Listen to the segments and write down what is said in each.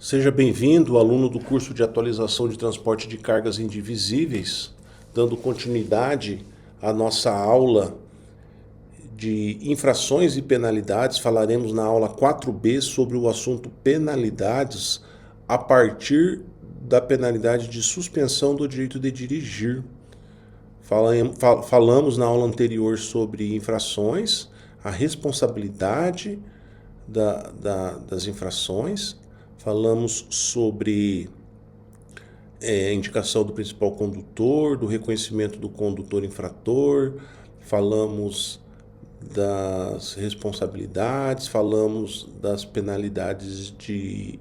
Seja bem-vindo, aluno do curso de atualização de transporte de cargas indivisíveis, dando continuidade à nossa aula de infrações e penalidades. Falaremos na aula 4B sobre o assunto penalidades a partir da penalidade de suspensão do direito de dirigir. Falamos na aula anterior sobre infrações, a responsabilidade das infrações. Falamos sobre indicação do principal condutor, do reconhecimento do condutor infrator, falamos das responsabilidades, falamos das penalidades de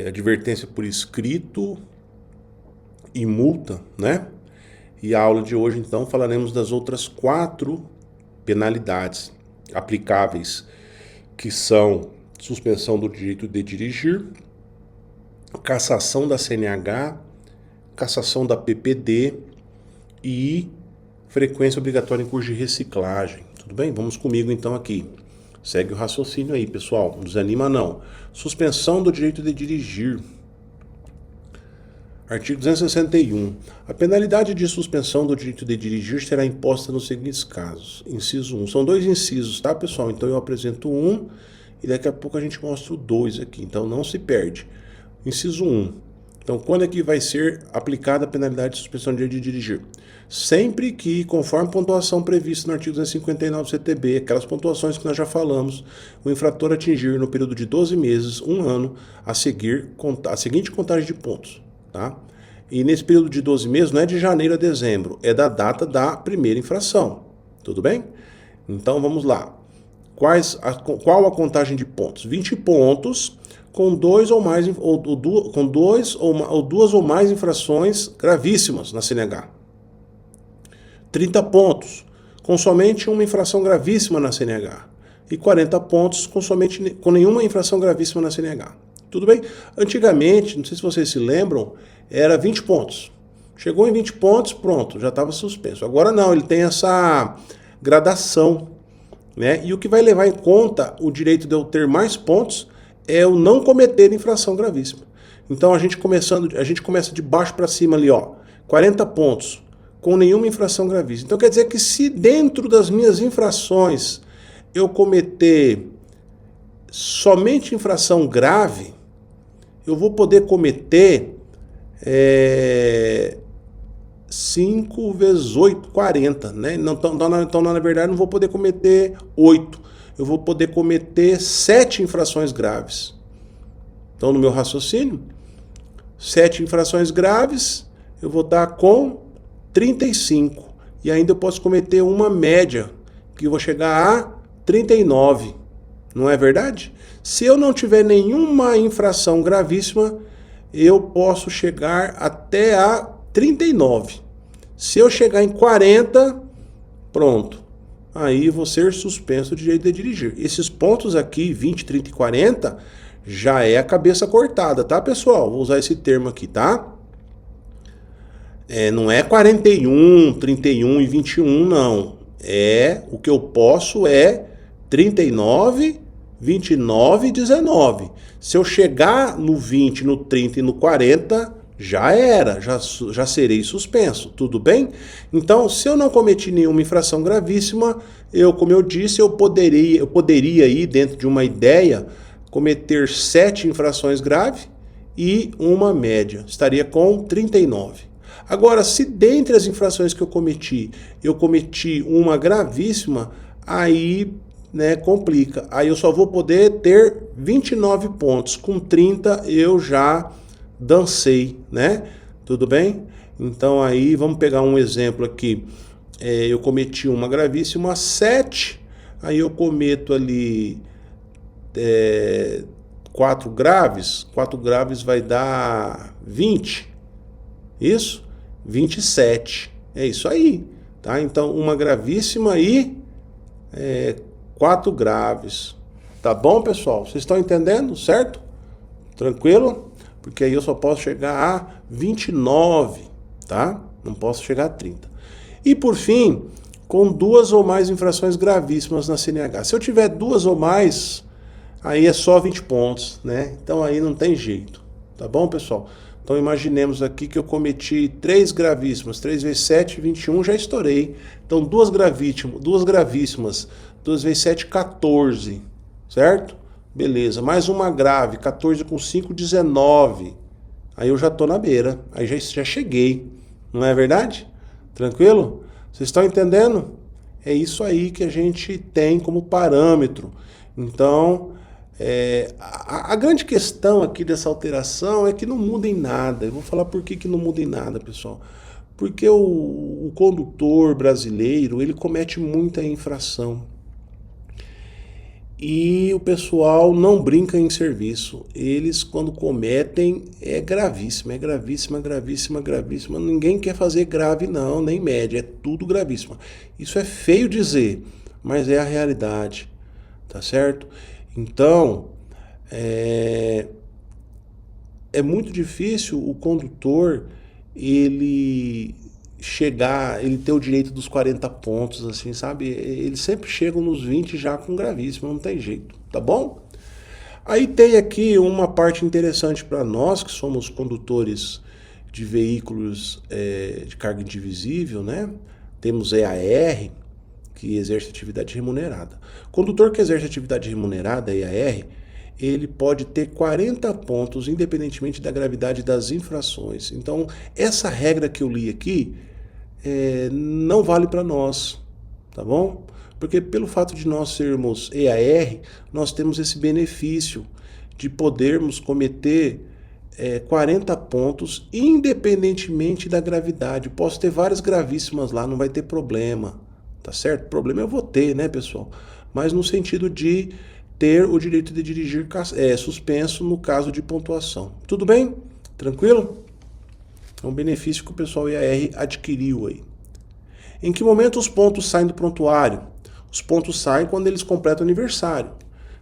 advertência por escrito e multa, né? E a aula de hoje, então, falaremos das outras 4 penalidades aplicáveis, que são suspensão do direito de dirigir, cassação da CNH, cassação da PPD e frequência obrigatória em curso de reciclagem. Tudo bem? Vamos comigo então aqui. Segue o raciocínio aí, pessoal. Não desanima não. Suspensão do direito de dirigir. Artigo 261. A penalidade de suspensão do direito de dirigir será imposta nos seguintes casos. Inciso 1. São 2 incisos, tá, pessoal? Então eu apresento 1 e daqui a pouco a gente mostra o 2 aqui. Então não se perde. Inciso 1. Então quando é que vai ser aplicada a penalidade de suspensão do direito de dirigir? Sempre que, conforme a pontuação prevista no artigo 259 do CTB, aquelas pontuações que nós já falamos, o infrator atingir no período de 12 meses, 1 ano, a seguinte contagem de pontos. Tá? E nesse período de 12 meses não é de janeiro a dezembro, é da data da primeira infração. Tudo bem? Então vamos lá. Qual a contagem de pontos? 20 pontos com 2 ou mais com duas ou mais infrações gravíssimas na CNH. 30 pontos com somente uma infração gravíssima na CNH. E 40 pontos com nenhuma infração gravíssima na CNH. Tudo bem? Antigamente, não sei se vocês se lembram, era 20 pontos. Chegou em 20 pontos, pronto, já estava suspenso. Agora não, ele tem essa gradação, né? E o que vai levar em conta o direito de eu ter mais pontos é o não cometer infração gravíssima. Então a gente começa de baixo para cima ali, ó, 40 pontos com nenhuma infração gravíssima. Então quer dizer que se dentro das minhas infrações eu cometer somente infração grave, eu vou poder cometer 5 vezes 8, 40, né? Então, na verdade, não vou poder cometer 8. Eu vou poder cometer 7 infrações graves. Então, no meu raciocínio, 7 infrações graves, eu vou dar com 35. E ainda eu posso cometer uma média, que eu vou chegar a 39. Não é verdade? Se eu não tiver nenhuma infração gravíssima, eu posso chegar até a 39. Se eu chegar em 40, pronto. Aí vou ser suspenso do direito de dirigir. Esses pontos aqui, 20, 30 e 40, já é a cabeça cortada, tá, pessoal? Vou usar esse termo aqui, tá? Não é 41, 31 e 21, não. O que eu posso é 39, 29 e 19. Se eu chegar no 20, no 30 e no 40, já era, já serei suspenso, tudo bem? Então, se eu não cometi nenhuma infração gravíssima, como eu disse, eu poderia ir dentro de uma ideia, cometer 7 infrações graves e uma média, estaria com 39. Agora, se dentre as infrações que eu cometi uma gravíssima, aí complica. Aí eu só vou poder ter 29 pontos. Com 30 eu já dancei, né? Tudo bem? Então aí vamos pegar um exemplo aqui. Eu cometi uma gravíssima 7, aí eu cometo ali 4 graves. 4 graves vai dar 20. Isso? 27. É isso aí. Tá? Então uma gravíssima e 4 graves. Tá bom, pessoal? Vocês estão entendendo, certo? Tranquilo? Porque aí eu só posso chegar a 29, tá? Não posso chegar a 30. E por fim, com 2 ou mais infrações gravíssimas na CNH. Se eu tiver 2 ou mais aí é só 20 pontos, né? Então aí não tem jeito, tá bom, pessoal? Então imaginemos aqui que eu cometi 3 gravíssimas, 3 vezes 7, 21, já estourei. Então 2 gravíssimas, 2 vezes 7, 14, certo? Beleza, mais uma grave, 14 com 5, 19. Aí eu já tô na beira, aí já cheguei, não é verdade? Tranquilo? Vocês estão entendendo? É isso aí que a gente tem como parâmetro. Então, a grande questão aqui dessa alteração é que não muda em nada. Eu vou falar por que não muda em nada, pessoal. Porque o condutor brasileiro, ele comete muita infração. E o pessoal não brinca em serviço. Eles, quando cometem, é gravíssima, é gravíssima, gravíssima, gravíssima. Ninguém quer fazer grave não, nem média, é tudo gravíssima. Isso é feio dizer, mas é a realidade, tá certo? Então, é muito difícil o condutor, ele ter o direito dos 40 pontos, assim, sabe? Eles sempre chegam nos 20 já com gravíssimo, não tem jeito, tá bom? Aí tem aqui uma parte interessante para nós, que somos condutores de veículos de carga indivisível, né? Temos EAR, que exerce atividade remunerada. Condutor que exerce atividade remunerada, EAR, ele pode ter 40 pontos, independentemente da gravidade das infrações. Então, essa regra que eu li aqui não vale para nós, tá bom? Porque pelo fato de nós sermos EAR, nós temos esse benefício de podermos cometer 40 pontos, independentemente da gravidade. Posso ter várias gravíssimas lá, não vai ter problema, tá certo? Problema eu vou ter, né, pessoal? Mas no sentido de ter o direito de dirigir suspenso no caso de pontuação. Tudo bem? Tranquilo? É um benefício que o pessoal IAR adquiriu aí. Em que momento os pontos saem do prontuário? Os pontos saem quando eles completam o aniversário,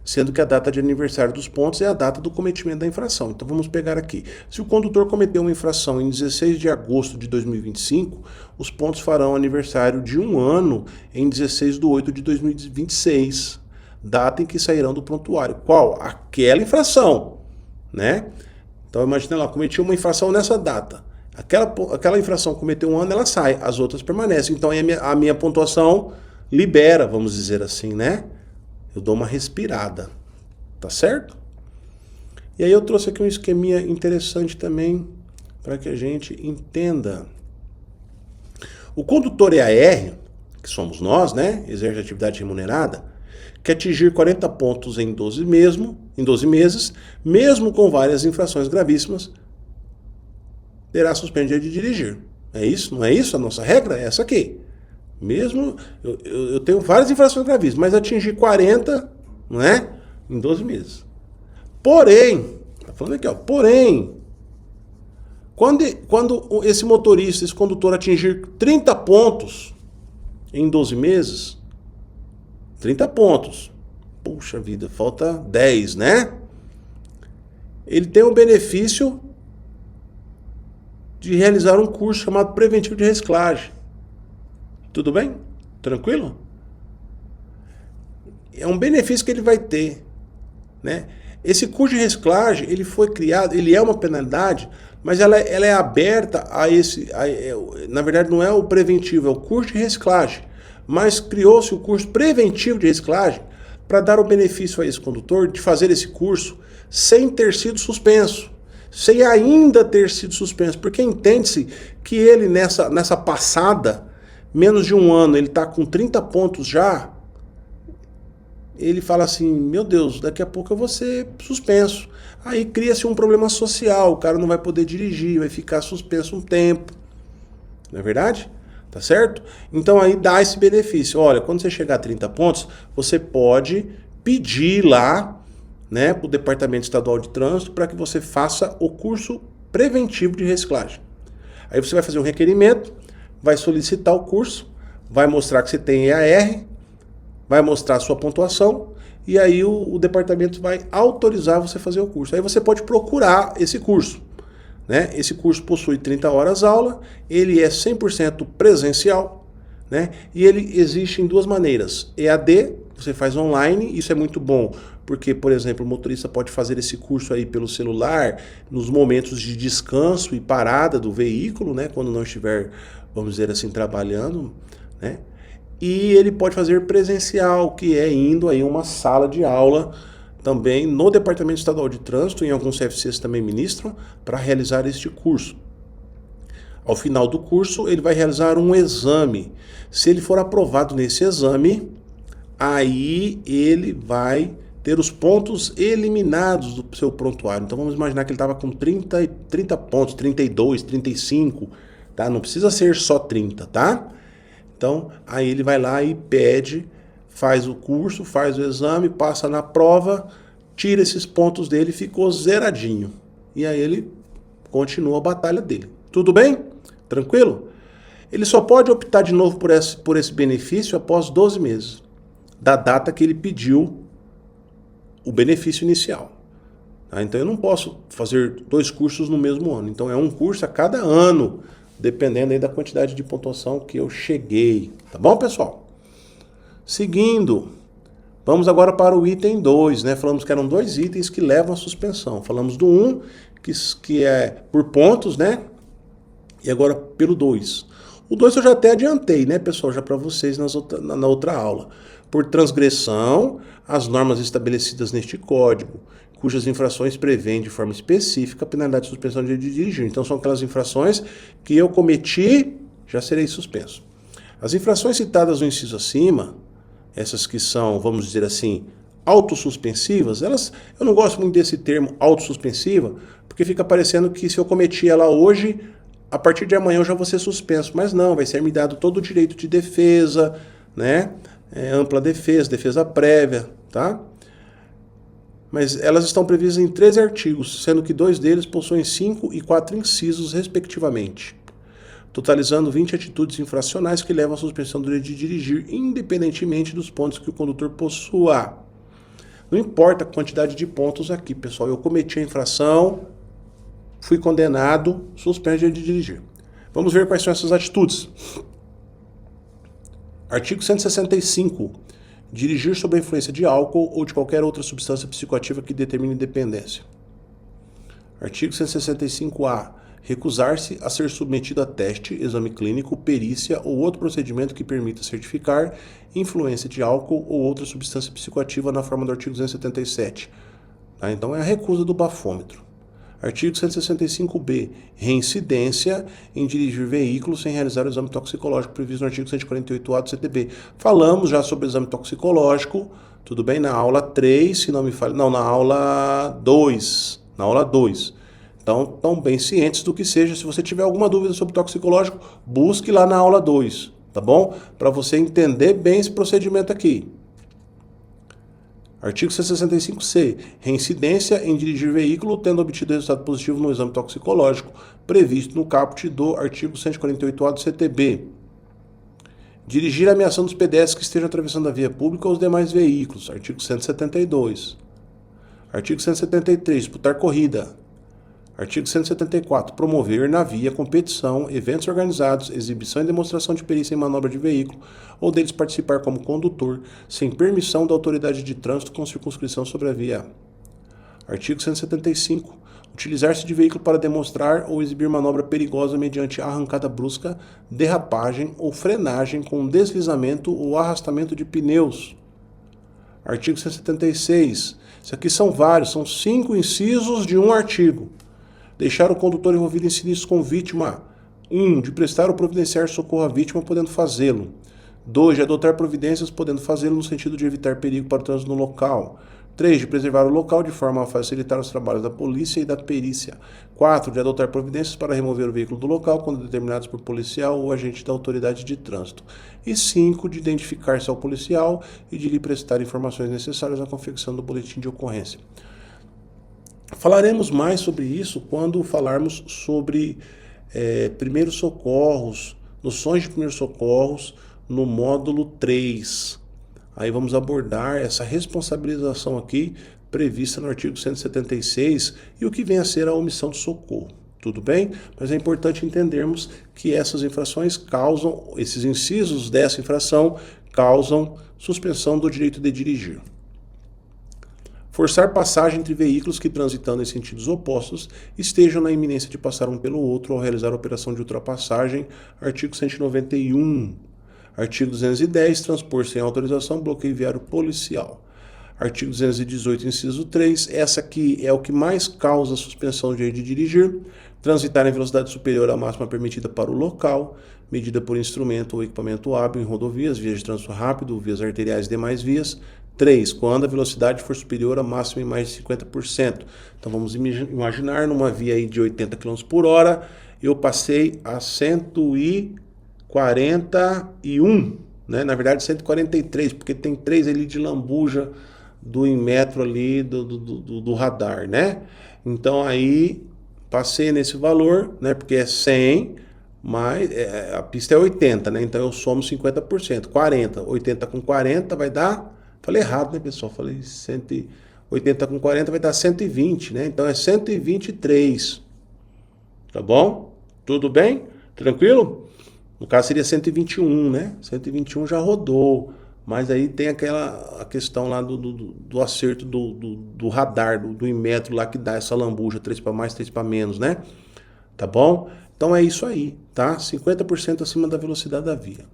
sendo que a data de aniversário dos pontos é a data do cometimento da infração. Então vamos pegar aqui. Se o condutor cometeu uma infração em 16 de agosto de 2025, os pontos farão aniversário de 1 ano em 16 de 8 de 2026. Data em que sairão do prontuário. Qual? Aquela infração, né? Então imagina lá, cometi uma infração nessa data. Aquela infração cometeu 1 ano, ela sai, as outras permanecem. Então a minha pontuação libera, vamos dizer assim, né? Eu dou uma respirada, tá certo? E aí eu trouxe aqui um esqueminha interessante também para que a gente entenda. O condutor EAR, que somos nós, né? Exerce atividade remunerada, que atingir 40 pontos em 12 meses, mesmo com várias infrações gravíssimas, terá suspendido de dirigir. É isso? Não é isso? A nossa regra é essa aqui. Mesmo, eu tenho várias infrações gravíssimas, mas atingir 40, não é? Em 12 meses. Porém, tá falando aqui, ó, porém, quando esse motorista, esse condutor atingir 30 pontos em 12 meses, 30 pontos. Puxa vida, falta 10, né? Ele tem o benefício de realizar um curso chamado preventivo de reciclagem. Tudo bem? Tranquilo? É um benefício que ele vai ter, né? Esse curso de reciclagem, ele foi criado, ele é uma penalidade, mas ela é aberta na verdade não é o preventivo, é o curso de reciclagem. Mas criou-se o curso preventivo de reciclagem para dar o benefício a esse condutor de fazer esse curso sem ter sido suspenso, sem ainda ter sido suspenso, porque entende-se que ele nessa passada, menos de 1 ano, ele está com 30 pontos já, ele fala assim, meu Deus, daqui a pouco eu vou ser suspenso. Aí cria-se um problema social, o cara não vai poder dirigir, vai ficar suspenso um tempo, não é verdade? Tá certo? Então aí dá esse benefício. Olha, quando você chegar a 30 pontos, você pode pedir lá, né, para o Departamento Estadual de Trânsito para que você faça o curso preventivo de reciclagem. Aí você vai fazer um requerimento, vai solicitar o curso, vai mostrar que você tem EAR, vai mostrar a sua pontuação e aí o departamento vai autorizar você a fazer o curso. Aí você pode procurar esse curso. Né? Esse curso possui 30 horas aula, ele é 100% presencial, né? E ele existe em 2 maneiras, EAD você faz online, isso é muito bom, porque, por exemplo, o motorista pode fazer esse curso aí pelo celular nos momentos de descanso e parada do veículo, né, quando não estiver, vamos dizer assim, trabalhando, né? E ele pode fazer presencial, que é indo aí uma sala de aula também no Departamento Estadual de Trânsito, em alguns CFCs também ministram, para realizar este curso. Ao final do curso, ele vai realizar um exame. Se ele for aprovado nesse exame, aí ele vai ter os pontos eliminados do seu prontuário. Então vamos imaginar que ele estava com 30 pontos, 32, 35, tá? Não precisa ser só 30, tá? Então, aí ele vai lá e pede, faz o curso, faz o exame, passa na prova, tira esses pontos dele e ficou zeradinho. E aí ele continua a batalha dele. Tudo bem? Tranquilo? Ele só pode optar de novo por esse benefício após 12 meses, da data que ele pediu o benefício inicial. Tá? Então eu não posso fazer 2 cursos no mesmo ano. Então é um curso a cada ano, dependendo aí da quantidade de pontuação que eu cheguei. Tá bom, pessoal? Seguindo, vamos agora para o item 2, né? Falamos que eram 2 itens que levam à suspensão. Falamos do 1, que é por pontos, né? E agora pelo 2. O 2 eu já até adiantei, né, pessoal? Já para vocês na outra aula. Por transgressão às normas estabelecidas neste código, cujas infrações prevêem de forma específica a penalidade de suspensão de dirigir. Então são aquelas infrações que eu cometi, já serei suspenso. As infrações citadas no inciso acima, essas que são, vamos dizer assim, autossuspensivas, eu não gosto muito desse termo autossuspensiva, porque fica parecendo que se eu cometi ela hoje, a partir de amanhã eu já vou ser suspenso. Mas não, vai ser me dado todo o direito de defesa, né? Ampla defesa, defesa prévia, tá? Mas elas estão previstas em 13 artigos, sendo que 2 deles possuem 5 e 4 incisos, respectivamente, totalizando 20 atitudes infracionais que levam à suspensão do direito de dirigir, independentemente dos pontos que o condutor possua. Não importa a quantidade de pontos aqui, pessoal. Eu cometi a infração, fui condenado, suspenso o direito de dirigir. Vamos ver quais são essas atitudes. Artigo 165. Dirigir sob a influência de álcool ou de qualquer outra substância psicoativa que determine dependência. Artigo 165-A. Recusar-se a ser submetido a teste, exame clínico, perícia ou outro procedimento que permita certificar influência de álcool ou outra substância psicoativa na forma do artigo 277. Tá? Então é a recusa do bafômetro. Artigo 165-B. Reincidência em dirigir veículo sem realizar o exame toxicológico previsto no artigo 148-A do CTB. Falamos já sobre o exame toxicológico, tudo bem? Na aula 3, se não me falha... Não, na aula 2. Na aula 2. Então, estão bem cientes do que seja. Se você tiver alguma dúvida sobre toxicológico, busque lá na aula 2, tá bom? Para você entender bem esse procedimento aqui. Artigo 165-C. Reincidência em dirigir veículo tendo obtido resultado positivo no exame toxicológico previsto no caput do artigo 148-A do CTB. Dirigir ameaçando os pedestres que estejam atravessando a via pública ou os demais veículos. Artigo 172. Artigo 173. Disputar corrida. Artigo 174. Promover na via competição, eventos organizados, exibição e demonstração de perícia em manobra de veículo ou deles participar como condutor, sem permissão da autoridade de trânsito com circunscrição sobre a via. Artigo 175. Utilizar-se de veículo para demonstrar ou exibir manobra perigosa mediante arrancada brusca, derrapagem ou frenagem com deslizamento ou arrastamento de pneus. Artigo 176. Isso aqui são vários, são 5 incisos de um artigo. Deixar o condutor envolvido em sinistro com vítima. 1. De prestar ou providenciar socorro à vítima, podendo fazê-lo. 2. De adotar providências, podendo fazê-lo no sentido de evitar perigo para o trânsito no local. 3. De preservar o local de forma a facilitar os trabalhos da polícia e da perícia. 4. De adotar providências para remover o veículo do local quando determinados por policial ou agente da autoridade de trânsito. E 5. De identificar-se ao policial e de lhe prestar informações necessárias à confecção do boletim de ocorrência. Falaremos mais sobre isso quando falarmos sobre primeiros socorros, noções de primeiros socorros no módulo 3. Aí vamos abordar essa responsabilização aqui prevista no artigo 176 e o que vem a ser a omissão de socorro. Tudo bem? Mas é importante entendermos que essas infrações causam, esses incisos dessa infração causam suspensão do direito de dirigir. Forçar passagem entre veículos que, transitando em sentidos opostos, estejam na iminência de passar um pelo outro ao realizar a operação de ultrapassagem, artigo 191. Artigo 210, transpor sem autorização, bloqueio viário policial. Artigo 218, inciso 3, essa aqui é o que mais causa suspensão do direito de dirigir, transitar em velocidade superior à máxima permitida para o local, medida por instrumento ou equipamento hábil em rodovias, vias de trânsito rápido, vias arteriais e demais vias. 3. Quando a velocidade for superior à máxima em mais de 50%. Então vamos imaginar numa via aí de 80 km por hora, eu passei a 141, né? Na verdade 143, porque tem 3 ali de lambuja do Inmetro ali do radar, né? Então aí passei nesse valor, né? Porque é 100, mas a pista é 80, né? Então eu somo 50%, 40. 80 com 40 vai dar... Falei errado, né, pessoal? Falei 180 com 40 vai dar 120, né? Então é 123. Tá bom? Tudo bem? Tranquilo? No caso seria 121, né? 121 já rodou. Mas aí tem a questão lá do acerto do radar, do Inmetro lá que dá essa lambuja, 3 para mais, 3 para menos, né? Tá bom? Então é isso aí, tá? 50% acima da velocidade da via.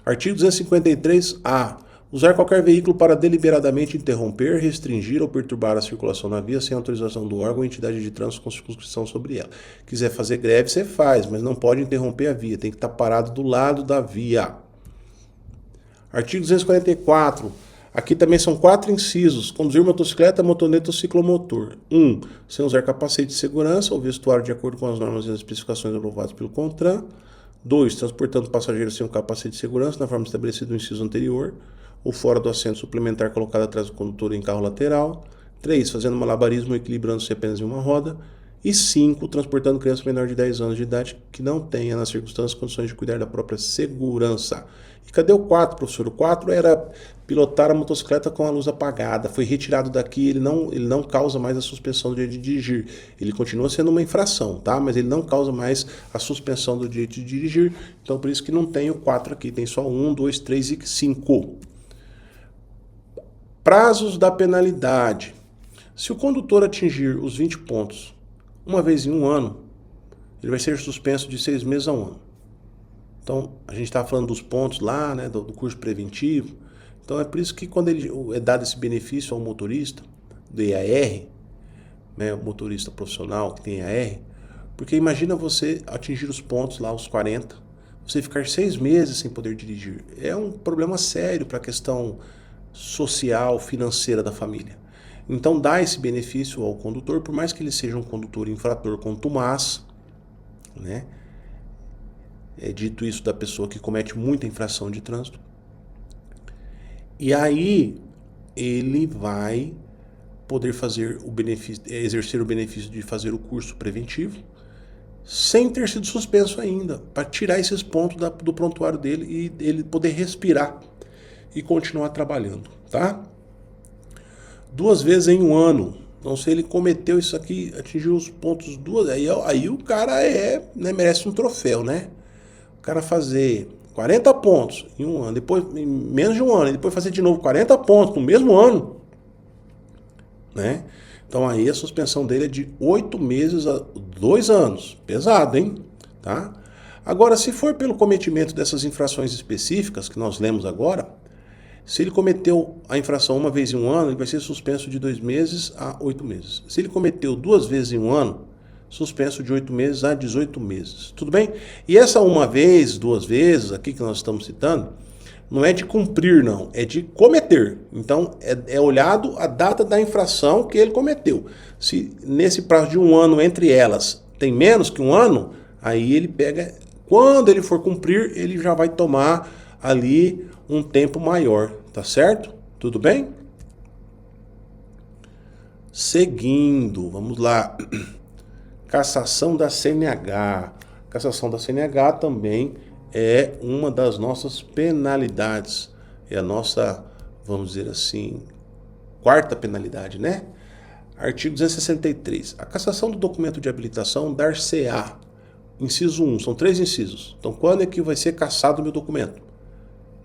Artigo 253-A. Usar qualquer veículo para deliberadamente interromper, restringir ou perturbar a circulação na via sem autorização do órgão ou entidade de trânsito com circunscrição sobre ela. Quiser fazer greve, você faz, mas não pode interromper a via, tem que estar parado do lado da via. Artigo 244. Aqui também são 4 incisos. Conduzir motocicleta, motoneta ou ciclomotor. 1. Sem usar capacete de segurança ou vestuário de acordo com as normas e as especificações aprovadas pelo CONTRAN. 2. Transportando passageiros sem um capacete de segurança na forma estabelecida no inciso anterior, ou fora do assento suplementar colocado atrás do condutor em carro lateral. 3. Fazendo malabarismo ou equilibrando-se apenas em uma roda. E 5. Transportando criança menor de 10 anos de idade que não tenha, nas circunstâncias, condições de cuidar da própria segurança. E cadê o 4, professor? O 4 era pilotar a motocicleta com a luz apagada. Foi retirado daqui, ele não causa mais a suspensão do direito de dirigir. Ele continua sendo uma infração, tá? Mas ele não causa mais a suspensão do direito de dirigir. Então, por isso que não tem o 4 aqui. Tem só 1, 2, 3 e 5. Prazos da penalidade. Se o condutor atingir os 20 pontos uma vez em um ano, ele vai ser suspenso de 6 meses a um ano. Então, a gente está falando dos pontos lá, né, do curso preventivo. Então, é por isso que quando é dado esse benefício ao motorista do EAR, né, o motorista profissional que tem EAR, porque imagina você atingir os pontos lá, os 40, você ficar 6 meses sem poder dirigir. É um problema sério para a questão social, financeira da família. Então dá esse benefício ao condutor, por mais que ele seja um condutor infrator contumaz, né? É dito isso da pessoa que comete muita infração de trânsito. E aí ele vai poder fazer o benefício, exercer o benefício de fazer o curso preventivo, sem ter sido suspenso ainda, para tirar esses pontos do prontuário dele e ele poder respirar e continuar trabalhando, tá? 2 vezes em um ano. Então, se ele cometeu isso aqui, atingiu os pontos 2, aí o cara né, merece um troféu, né? O cara fazer 40 pontos em um ano, depois em menos de um ano, e depois fazer de novo 40 pontos no mesmo ano, né? Então, aí a suspensão dele é de 8 meses a 2 anos. Pesado, hein? Tá? Agora, se for pelo cometimento dessas infrações específicas que nós lemos agora, se ele cometeu a infração uma vez em um ano, ele vai ser suspenso de 2 meses a 8 meses. Se ele cometeu 2 vezes em um ano, suspenso de 8 meses a 18 meses. Tudo bem? E essa uma vez, 2 vezes, aqui que nós estamos citando, não é de cumprir, não. É de cometer. Então, é olhado a data da infração que ele cometeu. Se nesse prazo de um ano, entre elas, tem menos que um ano, aí ele pega... Quando ele for cumprir, ele já vai tomar ali um tempo maior, tá certo? Tudo bem? Seguindo, vamos lá. Cassação da CNH. Cassação da CNH também é uma das nossas penalidades. É a nossa, vamos dizer assim, 4ª penalidade, né? Artigo 263. A cassação do documento de habilitação dar-se-á. Inciso 1. São 3 incisos. Então, quando é que vai ser cassado o meu documento?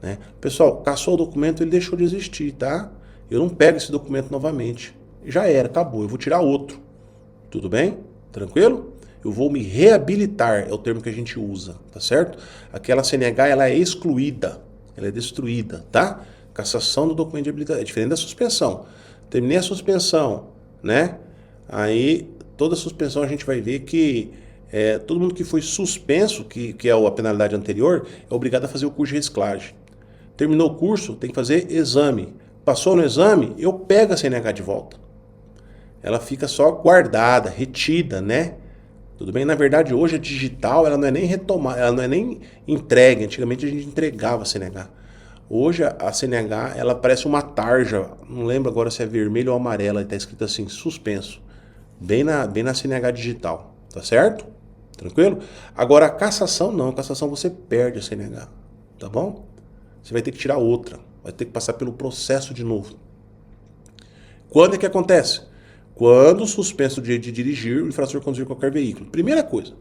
né? Pessoal, caçou o documento, ele deixou de existir, tá? Eu não pego esse documento novamente. Já era, acabou. Eu vou tirar outro. Tudo bem? Tranquilo? Eu vou me reabilitar, é o termo que a gente usa, tá certo? Aquela CNH, ela é excluída, ela é destruída, tá? Cassação do documento de habilitação, é diferente da suspensão. Terminei a suspensão, né? Aí, toda suspensão a gente vai ver que todo mundo que foi suspenso, que é a penalidade anterior, é obrigado a fazer o curso de reciclagem. Terminou o curso, tem que fazer exame. Passou no exame, eu pego a CNH de volta. Ela fica só guardada, retida, né? Tudo bem? Na verdade, hoje a digital, ela não é nem retomada, ela não é nem entregue. Antigamente a gente entregava a CNH. Hoje a CNH, ela parece uma tarja, não lembro agora se é vermelho ou amarela, está escrito assim, suspenso. Bem na CNH digital, tá certo? Tranquilo? Agora a cassação não, a cassação você perde a CNH, tá bom? Você vai ter que tirar outra, vai ter que passar pelo processo de novo. Quando é que acontece? Quando suspenso o direito de dirigir, o infrator conduzir qualquer veículo. Primeira coisa.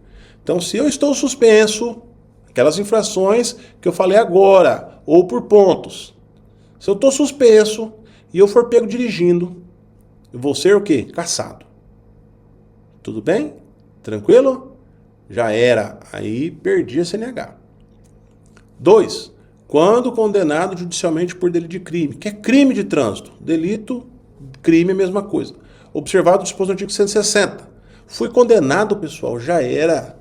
Então, se eu estou suspenso, aquelas infrações que eu falei agora, ou por pontos. Se eu estou suspenso e eu for pego dirigindo, eu vou ser o quê? Cassado. Tudo bem? Tranquilo? Já era. Aí perdi a CNH. 2. Quando condenado judicialmente por delito de crime, que é crime de trânsito. Delito, crime é a mesma coisa. Observado o disposto no artigo 160. Fui condenado, pessoal, já era.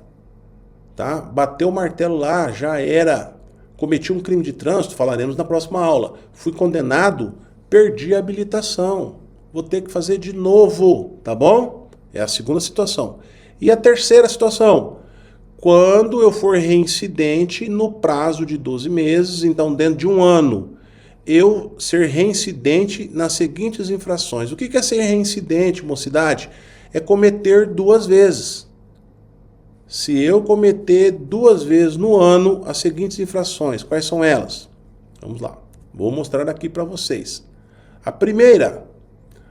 Tá? Bateu o martelo lá, já era. Cometi um crime de trânsito, falaremos na próxima aula. Fui condenado, perdi a habilitação. Vou ter que fazer de novo, tá bom? É a segunda situação. E a terceira situação, quando eu for reincidente no prazo de 12 meses, então dentro de um ano, eu ser reincidente nas seguintes infrações. O que é ser reincidente, mocidade? É cometer 2 vezes. Se eu cometer 2 vezes no ano as seguintes infrações, quais são elas? Vamos lá, vou mostrar aqui para vocês. A primeira,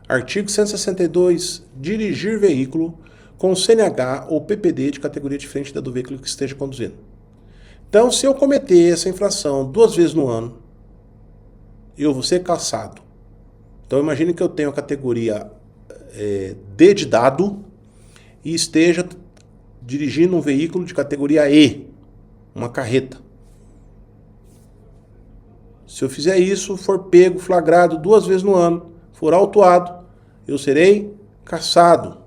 artigo 162, dirigir veículo com CNH ou PPD de categoria diferente da do veículo que esteja conduzindo. Então, se eu cometer essa infração 2 vezes no ano, eu vou ser cassado. Então, imagine que eu tenho a categoria D de dado e esteja dirigindo um veículo de categoria E, uma carreta. Se eu fizer isso, for pego, flagrado 2 vezes no ano, for autuado, eu serei cassado.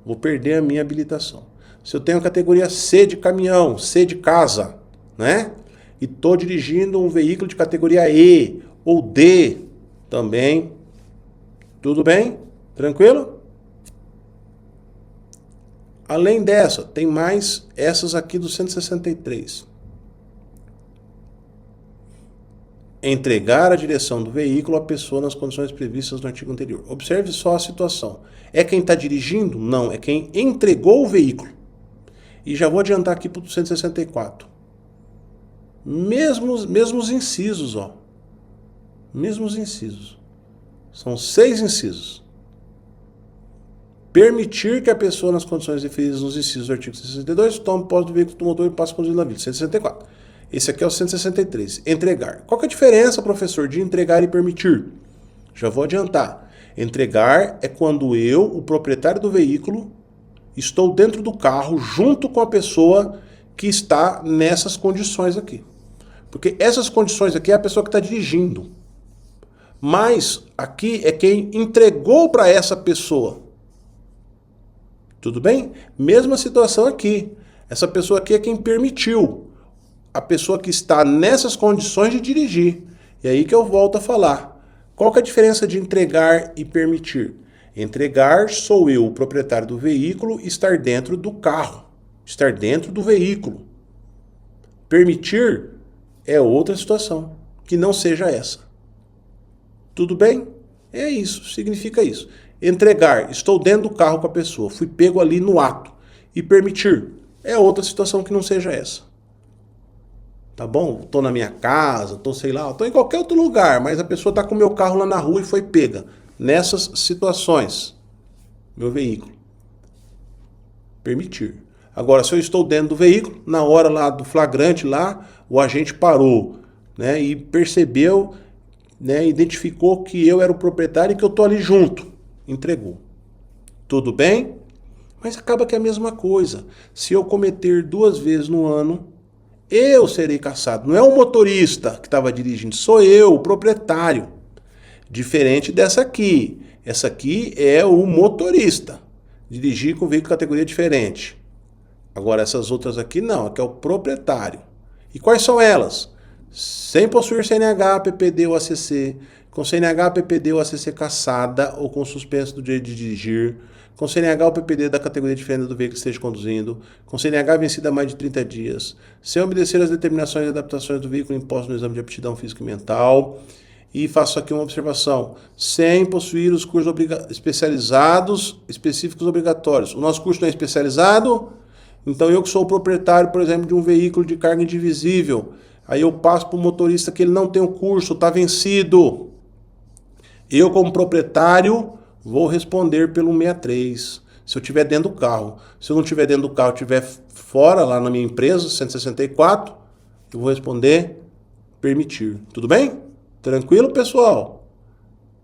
Vou perder a minha habilitação. Se eu tenho a categoria C de caminhão, C de casa, né? E estou dirigindo um veículo de categoria E ou D também, tudo bem? Tranquilo? Além dessa, tem mais essas aqui do 163. Entregar a direção do veículo à pessoa nas condições previstas no artigo anterior. Observe só a situação. É quem está dirigindo? Não, é quem entregou o veículo. E já vou adiantar aqui para o 164. Mesmos incisos, ó. Mesmos incisos. São 6 incisos. Permitir que a pessoa, nas condições referidas nos incisos do artigo 162, tome posse do veículo do motor e passe a conduzir na vida. 164. Esse aqui é o 163. Entregar. Qual que é a diferença, professor, de entregar e permitir? Já vou adiantar. Entregar é quando eu, o proprietário do veículo, estou dentro do carro junto com a pessoa que está nessas condições aqui. Porque essas condições aqui é a pessoa que está dirigindo. Mas aqui é quem entregou para essa pessoa. Tudo bem? Mesma situação aqui. Essa pessoa aqui é quem permitiu. A pessoa que está nessas condições de dirigir. E aí que eu volto a falar. Qual que é a diferença de entregar e permitir? Entregar sou eu, o proprietário do veículo, estar dentro do carro. Estar dentro do veículo. Permitir é outra situação, que não seja essa. Tudo bem? É isso, significa isso. Entregar, estou dentro do carro com a pessoa, fui pego ali no ato. E permitir é outra situação que não seja essa. Tá bom? Estou na minha casa, estou sei lá, estou em qualquer outro lugar, mas a pessoa está com o meu carro lá na rua e foi pega. Nessas situações, meu veículo. Permitir. Agora, se eu estou dentro do veículo, na hora lá do flagrante lá, o agente parou. né, e percebeu, né, identificou que eu era o proprietário e que eu tô ali junto. Entregou. Tudo bem? Mas acaba que é a mesma coisa. Se eu cometer 2 vezes no ano, eu serei cassado. Não é o motorista que estava dirigindo, sou eu, o proprietário. Diferente dessa aqui. Essa aqui é o motorista. Dirigir com veículo categoria diferente. Agora essas outras aqui não, aqui é o proprietário. E quais são elas? Sem possuir CNH, PPD ou ACC, com CNH, PPD ou ACC cassada ou com suspenso do direito de dirigir, com CNH ou PPD da categoria diferente do veículo que esteja conduzindo, com CNH vencida há mais de 30 dias, sem obedecer às determinações e adaptações do veículo impostas no exame de aptidão física e mental. E faço aqui uma observação, sem possuir os cursos especializados, específicos obrigatórios. O nosso curso não é especializado, então eu que sou o proprietário, por exemplo, de um veículo de carga indivisível, aí eu passo para o motorista que ele não tem o curso, está vencido. Eu, como proprietário, vou responder pelo 163, se eu estiver dentro do carro. Se eu não estiver dentro do carro, estiver fora, lá na minha empresa, 164, eu vou responder permitir. Tudo bem? Tranquilo, pessoal?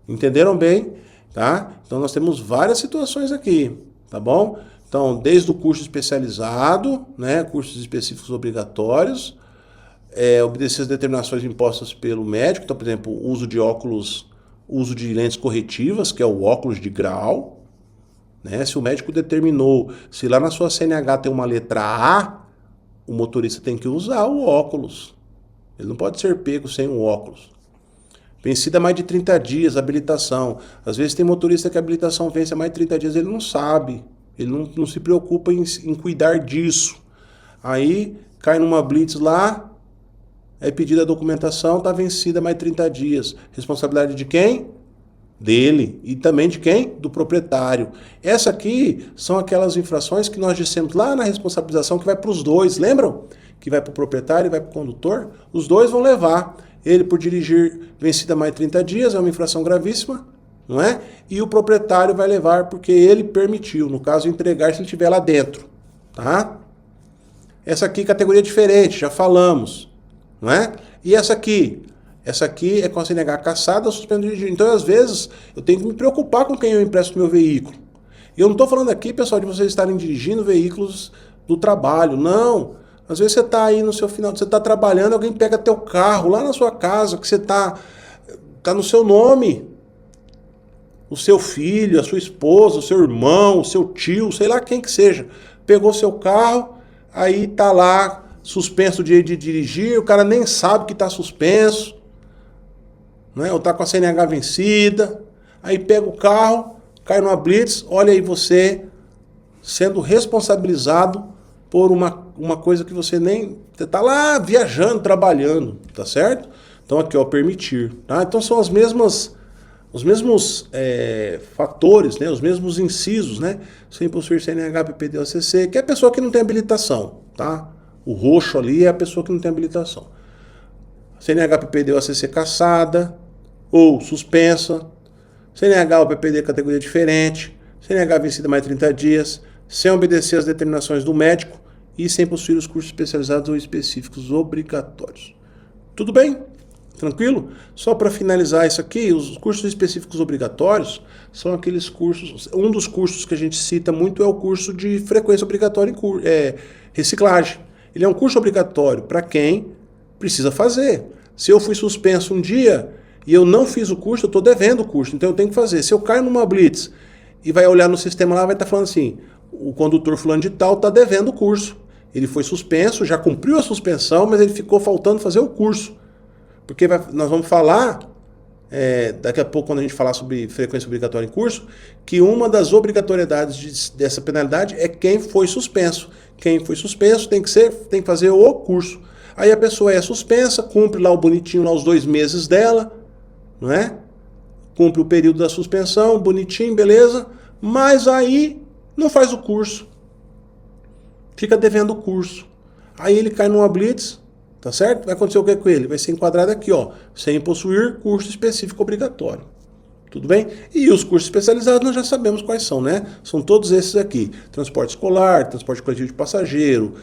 Entenderam bem? Tá? Então, nós temos várias situações aqui, tá bom? Então, desde o curso especializado, né, cursos específicos obrigatórios, obedecer as determinações impostas pelo médico, então, por exemplo, uso de óculos, uso de lentes corretivas, que é o óculos de grau, né? Se o médico determinou, se lá na sua CNH tem uma letra A, o motorista tem que usar o óculos. Ele não pode ser pego sem o óculos. Vencida há mais de 30 dias, habilitação. Às vezes tem motorista que a habilitação vence há mais de 30 dias, ele não sabe. Ele não se preocupa em cuidar disso. Aí cai numa blitz lá, é pedida a documentação, está vencida há mais de 30 dias. Responsabilidade de quem? Dele. E também de quem? Do proprietário. Essa aqui são aquelas infrações que nós dissemos lá na responsabilização que vai para os dois, lembram? Que vai para o proprietário e vai para o condutor. Os dois vão levar. Ele por dirigir vencida há mais de 30 dias, é uma infração gravíssima, não é? E o proprietário vai levar porque ele permitiu, no caso, entregar se ele estiver lá dentro, tá? Essa aqui, categoria diferente, já falamos, não é? E essa aqui é com a CNH cassada, suspendo de dirigir. Então, às vezes, eu tenho que me preocupar com quem eu empresto meu veículo. E eu não estou falando aqui, pessoal, de vocês estarem dirigindo veículos do trabalho, não. Às vezes você está aí no seu final, você está trabalhando, alguém pega teu carro lá na sua casa, que você tá no seu nome. O seu filho, a sua esposa, o seu irmão, o seu tio, sei lá quem que seja. Pegou seu carro, aí tá lá suspenso o direito de dirigir, o cara nem sabe que está suspenso, né? Ou tá com a CNH vencida. Aí pega o carro, cai numa blitz, olha aí você sendo responsabilizado por uma coisa que você nem... Você está lá viajando, trabalhando, tá certo? Então aqui, ó, permitir. Tá? Então são os mesmos fatores, né? Os mesmos incisos, né? Sem possuir CNH, PPD ou ACC, que é a pessoa que não tem habilitação, tá? O roxo ali é a pessoa que não tem habilitação. CNH, PPD ou ACC cassada ou suspensa. CNH ou PPD categoria diferente. CNH vencida mais de 30 dias. Sem obedecer às determinações do médico e sem possuir os cursos especializados ou específicos obrigatórios. Tudo bem? Tranquilo? Só para finalizar isso aqui, os cursos específicos obrigatórios são aqueles cursos... Um dos cursos que a gente cita muito é o curso de frequência obrigatória em reciclagem. Ele é um curso obrigatório para quem precisa fazer. Se eu fui suspenso um dia e eu não fiz o curso, eu estou devendo o curso, então eu tenho que fazer. Se eu caio numa blitz e vai olhar no sistema lá, vai estar falando assim, o condutor fulano de tal está devendo o curso. Ele foi suspenso, já cumpriu a suspensão, mas ele ficou faltando fazer o curso. Porque nós vamos falar, daqui a pouco, quando a gente falar sobre frequência obrigatória em curso, que uma das obrigatoriedades dessa penalidade é quem foi suspenso. Quem foi suspenso tem que fazer o curso. Aí a pessoa é suspensa, cumpre lá o bonitinho, lá os 2 meses dela, não é? Cumpre o período da suspensão, bonitinho, beleza, mas aí não faz o curso. Fica devendo o curso. Aí ele cai numa blitz, tá certo? Vai acontecer o que com ele? Vai ser enquadrado aqui, ó, sem possuir curso específico obrigatório. Tudo bem? E os cursos especializados nós já sabemos quais são, né? São todos esses aqui. Transporte escolar, transporte coletivo de passageiro,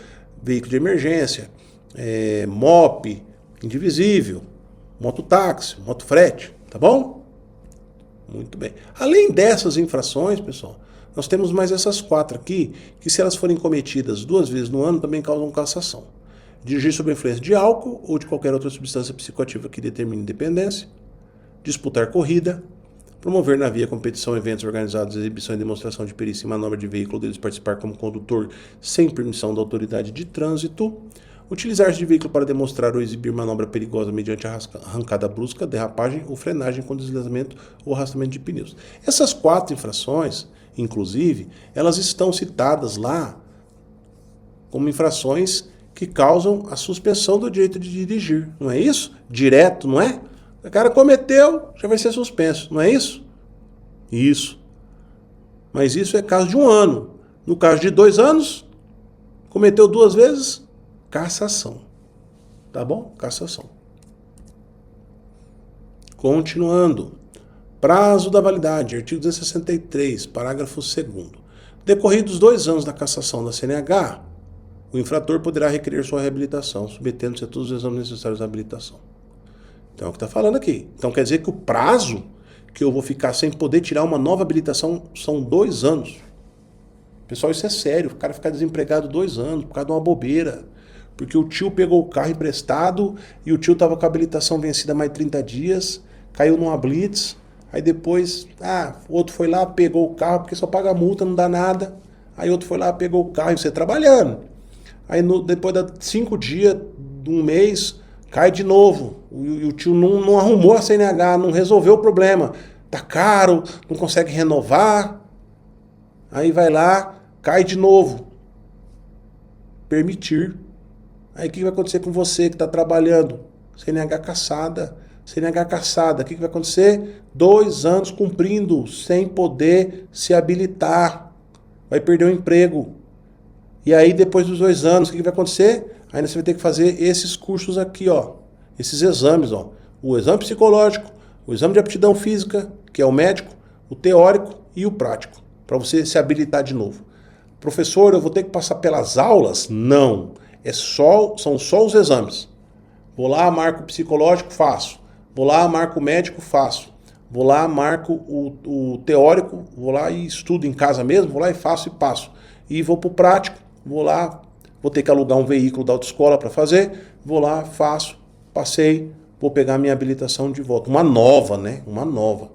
veículo de emergência, MOP, indivisível, mototáxi, motofrete, tá bom? Muito bem. Além dessas infrações, pessoal, nós temos mais essas 4 aqui, que se elas forem cometidas 2 vezes no ano, também causam cassação. Dirigir sob a influência de álcool ou de qualquer outra substância psicoativa que determine dependência, disputar corrida, promover na via competição, eventos organizados, exibição e demonstração de perícia e manobra de veículo deles participar como condutor sem permissão da autoridade de trânsito, utilizar-se de veículo para demonstrar ou exibir manobra perigosa mediante arrancada brusca, derrapagem ou frenagem com deslizamento ou arrastamento de pneus. Essas 4 infrações, inclusive, elas estão citadas lá como infrações que causam a suspensão do direito de dirigir. Não é isso? Direto, não é? O cara cometeu, já vai ser suspenso. Não é isso? Isso. Mas isso é caso de 1 ano. No caso de 2 anos, cometeu 2 vezes, cassação. Tá bom? Cassação. Continuando. Prazo da validade. Artigo 263, parágrafo 2º. Decorridos 2 anos da cassação da CNH, o infrator poderá requerer sua reabilitação, submetendo-se a todos os exames necessários à habilitação. Então é o que está falando aqui. Então quer dizer que o prazo que eu vou ficar sem poder tirar uma nova habilitação são 2 anos. Pessoal, isso é sério. O cara ficar desempregado 2 anos por causa de uma bobeira. Porque o tio pegou o carro emprestado e o tio estava com a habilitação vencida há mais de 30 dias, caiu numa blitz, aí depois, o outro foi lá, pegou o carro, porque só paga multa, não dá nada. Aí outro foi lá, pegou o carro e você trabalhando. Aí depois de 5 dias, de 1 mês, cai de novo. E o tio não arrumou a CNH, não resolveu o problema. Tá caro, não consegue renovar. Aí vai lá, cai de novo. Permitir. Aí o que vai acontecer com você que está trabalhando? CNH cassada. CNH cassada. O que vai acontecer? 2 anos cumprindo, sem poder se habilitar. Vai perder o emprego. E aí, depois dos 2 anos, o que vai acontecer? Ainda você vai ter que fazer esses cursos aqui, ó. Esses exames, ó. O exame psicológico, o exame de aptidão física, que é o médico, o teórico e o prático, para você se habilitar de novo. Professor, eu vou ter que passar pelas aulas? Não. São só os exames. Vou lá, marco o psicológico, faço. Vou lá, marco o médico, faço. Vou lá, marco o teórico, vou lá e estudo em casa mesmo, vou lá e faço e passo. E vou para o prático, vou lá, vou ter que alugar um veículo da autoescola para fazer, vou lá, faço, passei, vou pegar minha habilitação de volta. Uma nova, né? Uma nova.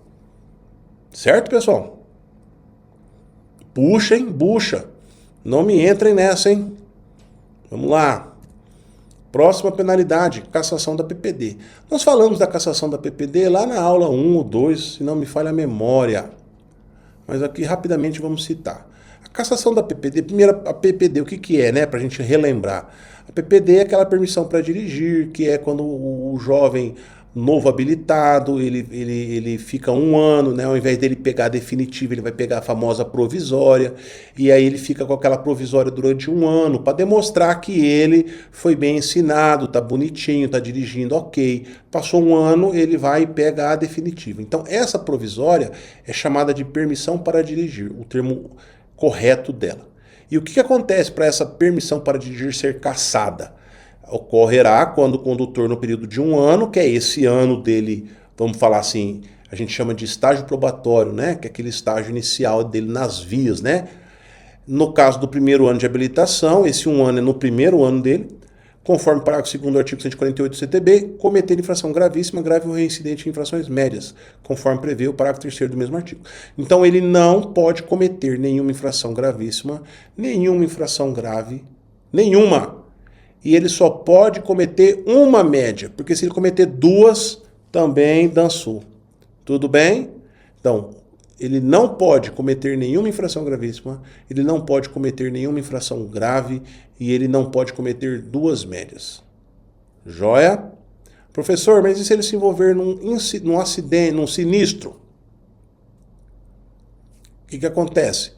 Certo, pessoal? Puxa, hein? Bucha. Não me entrem nessa, hein? Vamos lá. Próxima penalidade, cassação da PPD. Nós falamos da cassação da PPD lá na aula 1 ou 2, se não me falha a memória. Mas aqui rapidamente vamos citar. A cassação da PPD, primeiro a PPD, o que é, né? Para a gente relembrar. A PPD é aquela permissão para dirigir, que é quando o jovem novo habilitado, ele fica 1 ano, né? Ao invés dele pegar a definitiva, ele vai pegar a famosa provisória, e aí ele fica com aquela provisória durante 1 ano, para demonstrar que ele foi bem ensinado, tá bonitinho, tá dirigindo ok. Passou 1 ano, ele vai e pega a definitiva. Então essa provisória é chamada de permissão para dirigir, o termo correto dela. E o que acontece para essa permissão para dirigir ser cassada? Ocorrerá quando o condutor, no período de 1 ano, que é esse ano dele, vamos falar assim, a gente chama de estágio probatório, né? Que é aquele estágio inicial dele nas vias, né? No caso do primeiro ano de habilitação, esse 1 ano é no primeiro ano dele, conforme o parágrafo 2º do artigo 148 do CTB, cometer infração gravíssima, grave ou reincidente em infrações médias, conforme prevê o parágrafo 3º do mesmo artigo. Então ele não pode cometer nenhuma infração gravíssima, nenhuma infração grave, nenhuma. E ele só pode cometer uma média, porque se ele cometer 2, também dançou. Tudo bem? Então, ele não pode cometer nenhuma infração gravíssima, ele não pode cometer nenhuma infração grave e ele não pode cometer 2 médias. Joia? Professor, mas e se ele se envolver num acidente, num sinistro? O que acontece?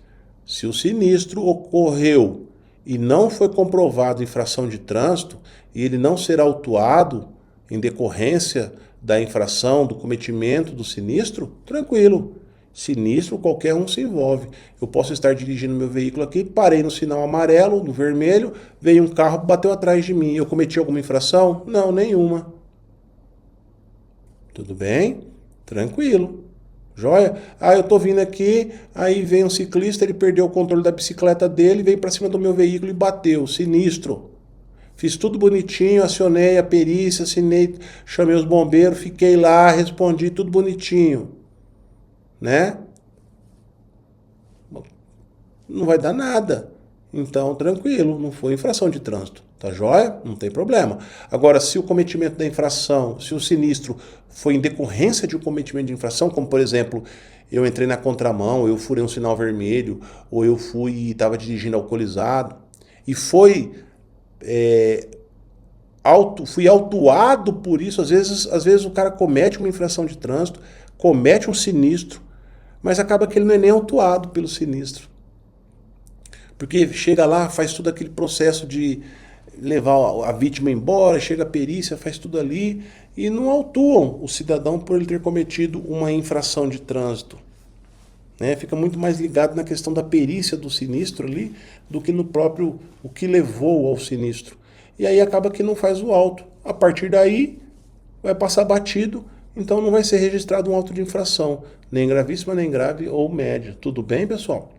Se o sinistro ocorreu e não foi comprovado infração de trânsito, e ele não será autuado em decorrência da infração, do cometimento do sinistro, tranquilo. Sinistro, qualquer um se envolve. Eu posso estar dirigindo meu veículo aqui, parei no sinal amarelo, no vermelho, veio um carro, bateu atrás de mim. Eu cometi alguma infração? Não, nenhuma. Tudo bem? Tranquilo. Joia? Ah, eu tô vindo aqui, aí vem um ciclista, ele perdeu o controle da bicicleta dele, veio para cima do meu veículo e bateu. Sinistro. Fiz tudo bonitinho, acionei a perícia, assinei, chamei os bombeiros, fiquei lá, respondi tudo bonitinho, né? Não vai dar nada. Então, tranquilo, não foi infração de trânsito. Tá joia? Não tem problema. Agora, se o cometimento da infração, se o sinistro foi em decorrência de um cometimento de infração, como por exemplo, eu entrei na contramão, eu furei um sinal vermelho, ou eu fui e estava dirigindo alcoolizado, e fui autuado por isso, às vezes o cara comete uma infração de trânsito, comete um sinistro, mas acaba que ele não é nem autuado pelo sinistro. Porque chega lá, faz todo aquele processo de levar a vítima embora, chega a perícia, faz tudo ali e não autuam o cidadão por ele ter cometido uma infração de trânsito. Né? Fica muito mais ligado na questão da perícia do sinistro ali do que no próprio o que levou ao sinistro. E aí acaba que não faz o auto. A partir daí vai passar batido, então não vai ser registrado um auto de infração, nem gravíssima, nem grave ou média. Tudo bem, pessoal?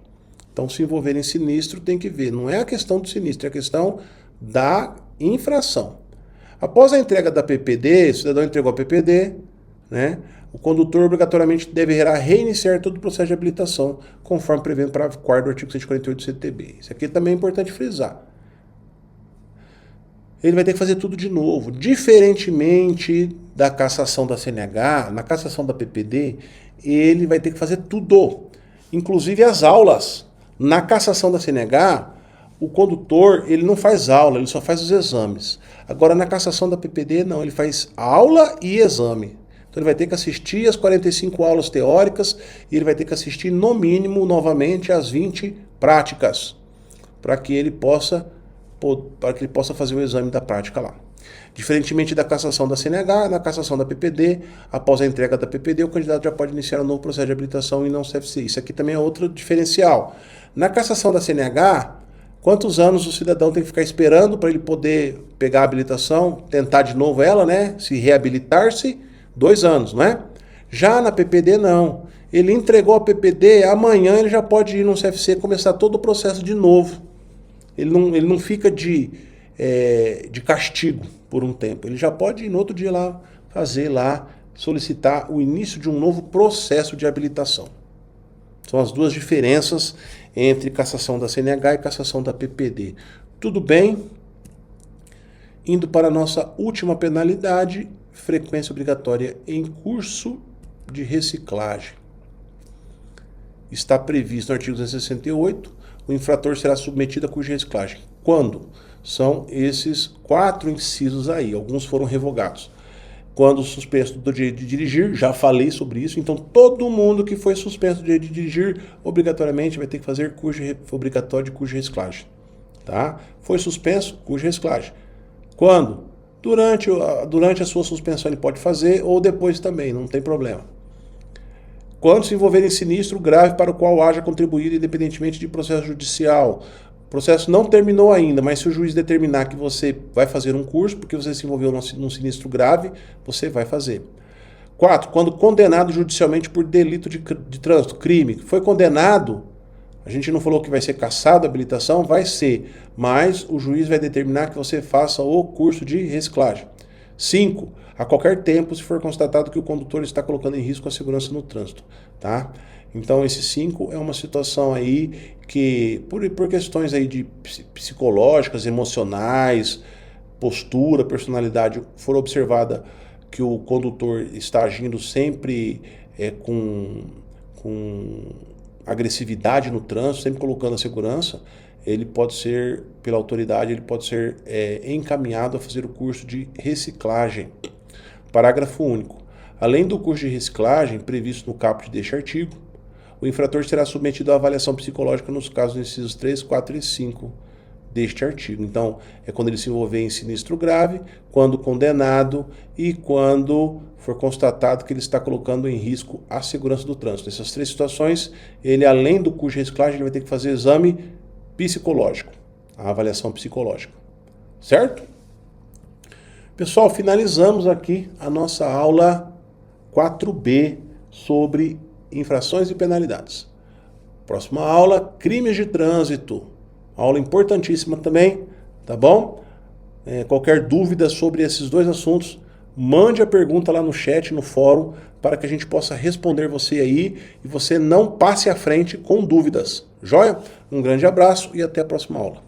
Então, se envolver em sinistro, tem que ver. Não é a questão do sinistro, é a questão da infração. Após a entrega da PPD, o cidadão entregou a PPD, né? O condutor obrigatoriamente deverá reiniciar todo o processo de habilitação, conforme prevê o parágrafo 4º do artigo 148 do CTB. Isso aqui também é importante frisar. Ele vai ter que fazer tudo de novo. Diferentemente da cassação da CNH, na cassação da PPD, ele vai ter que fazer tudo, inclusive as aulas. Na cassação da CNH, o condutor ele não faz aula, ele só faz os exames. Agora, na cassação da PPD, não, ele faz aula e exame. Então, ele vai ter que assistir as 45 aulas teóricas e ele vai ter que assistir, no mínimo, novamente, as 20 práticas, para que ele possa fazer o exame da prática lá. Diferentemente da cassação da CNH, na cassação da PPD, após a entrega da PPD, o candidato já pode iniciar um novo processo de habilitação e não CFC. Isso aqui também é outro diferencial. Na cassação da CNH, quantos anos o cidadão tem que ficar esperando para ele poder pegar a habilitação, tentar de novo ela, né? Se reabilitar-se, 2 anos, não é? Já na PPD, não. Ele entregou a PPD, amanhã ele já pode ir no CFC e começar todo o processo de novo. Ele não fica de castigo por um tempo. Ele já pode ir no outro dia lá, solicitar o início de um novo processo de habilitação. São as duas diferenças entre cassação da CNH e cassação da PPD. Tudo bem? Indo para a nossa última penalidade, frequência obrigatória em curso de reciclagem. Está previsto no artigo 268, o infrator será submetido a curso de reciclagem. Quando? São esses 4 incisos aí, alguns foram revogados. Quando suspenso do direito de dirigir, já falei sobre isso, então todo mundo que foi suspenso do direito de dirigir, obrigatoriamente vai ter que fazer curso obrigatório de curso de reciclagem. Tá? Foi suspenso, curso de reciclagem. Quando? Durante a sua suspensão ele pode fazer, ou depois também, não tem problema. Quando se envolver em sinistro grave para o qual haja contribuído independentemente de processo judicial. O processo não terminou ainda, mas se o juiz determinar que você vai fazer um curso, porque você se envolveu num sinistro grave, você vai fazer. 4. Quando condenado judicialmente por delito de trânsito, crime. Foi condenado, a gente não falou que vai ser cassado a habilitação, vai ser, mas o juiz vai determinar que você faça o curso de reciclagem. 5. A qualquer tempo, se for constatado que o condutor está colocando em risco a segurança no trânsito, tá? Então, esse 5 é uma situação aí que, por questões aí de psicológicas, emocionais, postura, personalidade, for observada que o condutor está agindo sempre com agressividade no trânsito, sempre colocando a segurança, ele pode ser, pela autoridade, ele pode ser encaminhado a fazer o curso de reciclagem. Parágrafo único. Além do curso de reciclagem previsto no caput deste artigo, o infrator será submetido à avaliação psicológica nos casos dos incisos 3, 4 e 5 deste artigo. Então, é quando ele se envolver em sinistro grave, quando condenado e quando for constatado que ele está colocando em risco a segurança do trânsito. Nessas 3 situações, ele, além do curso de reciclagem, ele vai ter que fazer exame psicológico, a avaliação psicológica. Certo? Pessoal, finalizamos aqui a nossa aula 4B sobre infrações e penalidades. Próxima aula, crimes de trânsito. Aula importantíssima também, tá bom? Qualquer dúvida sobre esses dois assuntos, mande a pergunta lá no chat, no fórum, para que a gente possa responder você aí e você não passe à frente com dúvidas. Joia? Um grande abraço e até a próxima aula.